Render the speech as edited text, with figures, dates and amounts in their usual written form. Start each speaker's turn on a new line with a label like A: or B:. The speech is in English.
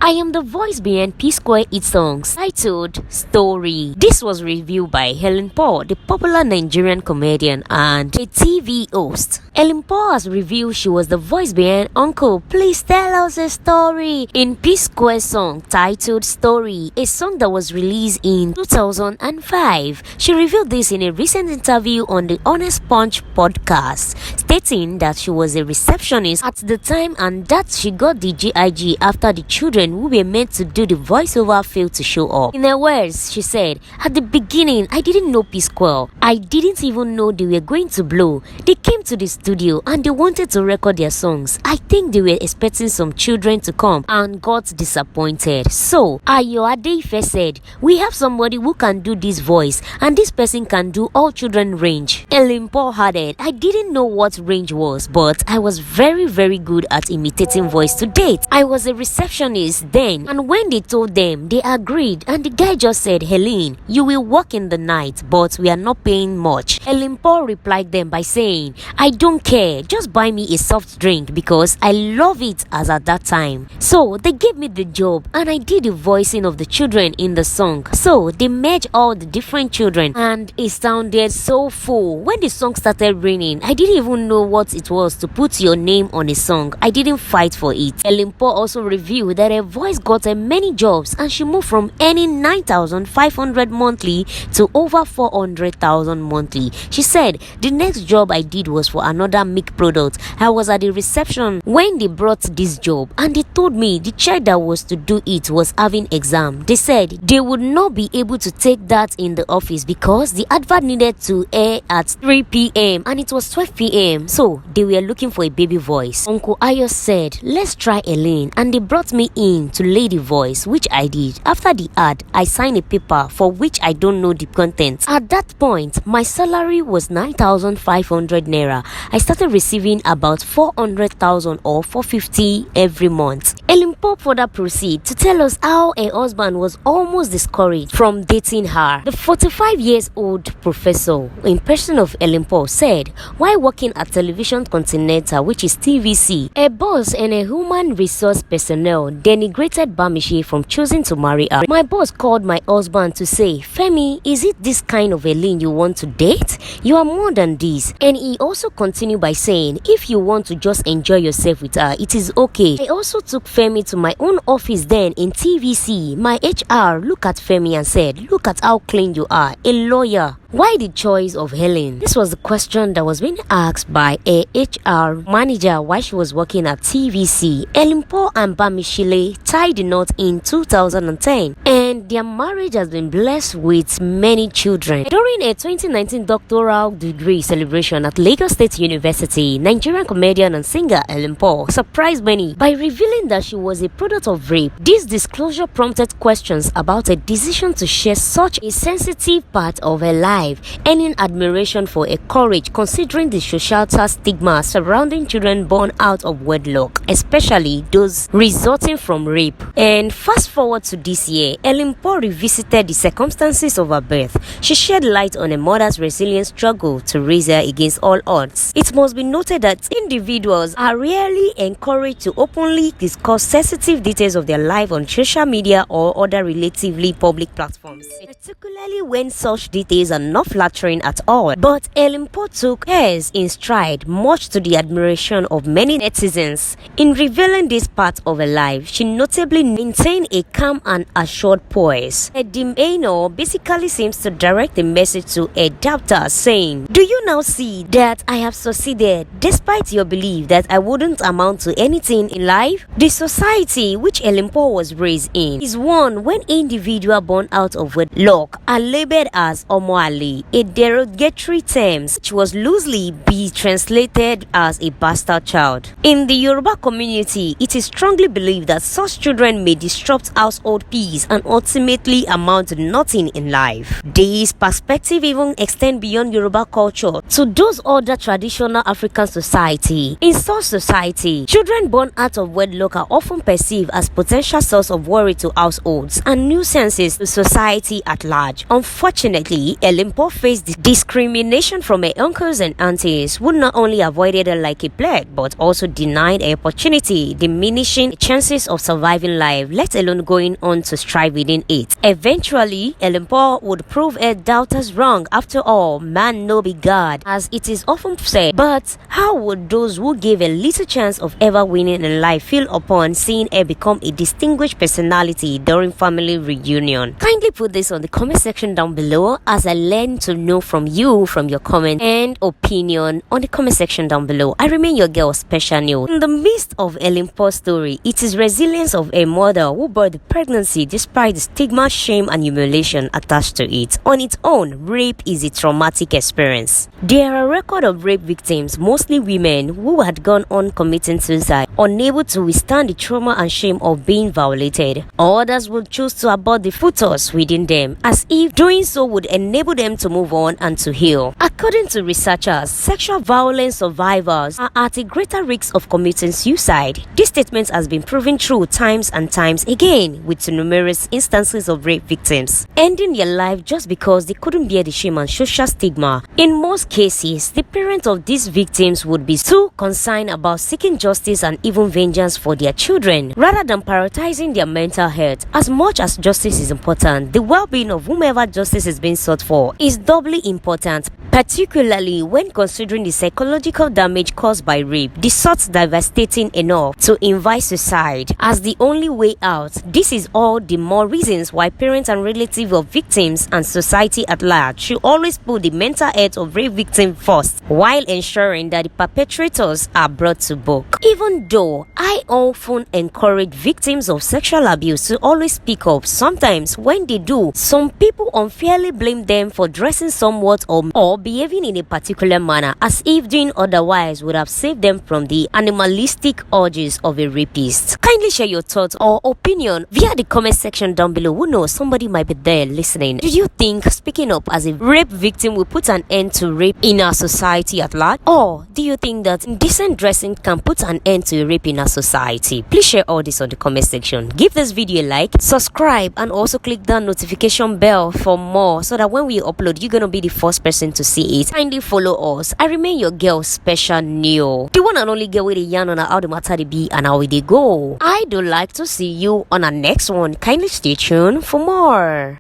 A: I am the voice behind P-Square It songs titled Story. This was reviewed by Helen Paul, the popular Nigerian comedian and a TV host. Helen Paul has revealed she was the voice behind Uncle, Please Tell Us a Story in P-Square song titled Story, a song that was released in 2005. She revealed this in a recent interview on the Honest Punch podcast, stating that she was a receptionist at the time and that she got the GIG after the children who were meant to do the voiceover failed to show up. In her words, she said, "At the beginning, I didn't know P-Square. I didn't even know they were going to blow. They came to the studio and they wanted to record their songs. I think they were expecting some children to come and got disappointed. So, Ayo Adeife said, we have somebody who can do this voice and this person can do all children range." Helen Paul added, "I didn't know what range was, but I was very good at imitating voice to date. I was a receptionist then, and when they told them, they agreed, and the guy just said, Helen, you will work in the night, but we are not paying much." Helen Paul replied them by saying, "I don't care, just buy me a soft drink because I love it as at that time." So they gave me the job and I did the voicing of the children in the song. So they merged all the different children and it sounded so full. When the song started raining, I didn't even know what it was to put your name on a song. I didn't fight for it. Helen Paul also revealed that her voice got her many jobs and she moved from earning 9,500 monthly to over 400,000 monthly. She said, "The next job I did was for another milk product. I was at the reception when they brought this job and they told me the child that was to do it was having exam. They said they would not be able to take that in the office because the advert needed to air at 3 p.m. and it was 12 p.m. So they were looking for a baby voice. Uncle Ayo said, let's try Elaine, and they brought me in to lay the voice, which I did. After the ad, I signed a paper for which I don't know the content. At that point, my salary was 9,500 naira. I started receiving about 400,000 or 450 every month." Helen Paul further proceed to tell us how her husband was almost discouraged from dating her. The 45-year-old professor, in person of Helen Paul, said, while working at Television Continental, which is TVC, her boss and a human resource personnel denigrated Bamishi from choosing to marry her. "My boss called my husband to say, Femi, is it this kind of Elaine you want to date? You are more than this." And he also continued by saying, "If you want to just enjoy yourself with her, it is okay." I also took Femi to my own office then in TVC. My HR looked at Femi and said, "Look at how clean you are, a lawyer." Why the choice of Helen? This was the question that was being asked by a HR manager while she was working at TVC. Helen Paul and Bamishile tied the knot in 2010 and their marriage has been blessed with many children. During a 2019 doctoral degree celebration at Lagos State University, Nigerian comedian and singer Helen Paul surprised many by revealing that she was a product of rape. This disclosure prompted questions about her decision to share such a sensitive part of her life, earning admiration for her courage considering the societal stigma surrounding children born out of wedlock, especially those resulting from rape. And fast forward to this year, Helen Paul revisited the circumstances of her birth. She shed light on her mother's resilient struggle to raise her against all odds. It must be noted that individuals are rarely encouraged to openly discuss sensitive details of their life on social media or other relatively public platforms, particularly when such details are not flattering at all. But Helen Paul took hers in stride, much to the admiration of many netizens. In revealing this part of her life, she notably maintained a calm and assured poise. Her demeanor basically seems to direct the message to her doubters, saying, "Do you now see that I have succeeded despite your belief that I wouldn't amount to anything in life?" The society which Helen Paul was raised in is one when individuals born out of wedlock are labeled as Omoale, a derogatory term which was loosely be translated as a bastard child. In the Yoruba community, it is strongly believed that such children may disrupt household peace and ultimately amount to nothing in life. This perspective even extends beyond Yoruba culture to those other traditional African society. In such society, children born out of wedlock are often perceived as potential source of worry to households and nuisances to society at large. Unfortunately, Helen Paul faced discrimination from her uncles and aunties, who not only avoided her like a plague but also denied her opportunity, diminishing the chances of surviving life, let alone going on to strive within it. Eventually, Helen Paul would prove her doubters wrong. After all, man no be God, as it is often said. But how would those who gave a little chance of ever winning in life feel upon seeing her become a distinguished personality during family reunion? Kindly put this on the comment section down below, as I learn to know from you, from your comment and opinion on the comment section down below. I remain your girl, Special News. In the midst of Helen Paul's story, it is resilience of a mother who bore the pregnancy despite the stigma, shame and humiliation attached to it. On its own, rape is a traumatic experience. There are records of rape victims, mostly women, who had gone on committing suicide, unable to withstand the trauma and shame of being violated. Others would choose to abort the fetus within them, as if doing so would enable them to move on and to heal. According to researchers, sexual violence survivors are at a greater risk of committing suicide. This statement has been proven true times and times again, with numerous instances of rape victims ending their life just because they couldn't bear the shame and social stigma. In most cases, the parents of these victims would be too concerned about seeking justice and even vengeance for their children, rather than prioritizing their mental health. As much as justice is important, the well-being of whomever justice is being sought for is doubly important, particularly when considering the psychological damage caused by rape, the sort devastating enough to invite suicide as the only way out. This is all the more reasons why parents and relatives of victims and society at large should always put the mental health of rape victims first, while ensuring that the perpetrators are brought to book. Even though I often encourage victims of sexual abuse to always speak up, sometimes when they do, some people unfairly blame them for dressing somewhat or behaving in a particular manner, as if doing otherwise would have saved them from the animalistic urges of a rapist. Kindly share your thoughts or opinion via the comment section down below. Who knows, somebody might be there listening. Do you think speaking up as a rape victim will put an end to rape in our society at large? Or do you think that decent dressing can put an end to rape in our society? Please share all this on the comment section. Give this video a like, subscribe, and also click that notification bell for more, so that when we upload, you're gonna be the first person to see it. Kindly follow us. I remain your girl, Special News, the one and only girl with a yarn on how the matter they be and how they go. I do like to see you on our next one. Kindly stay tuned for more.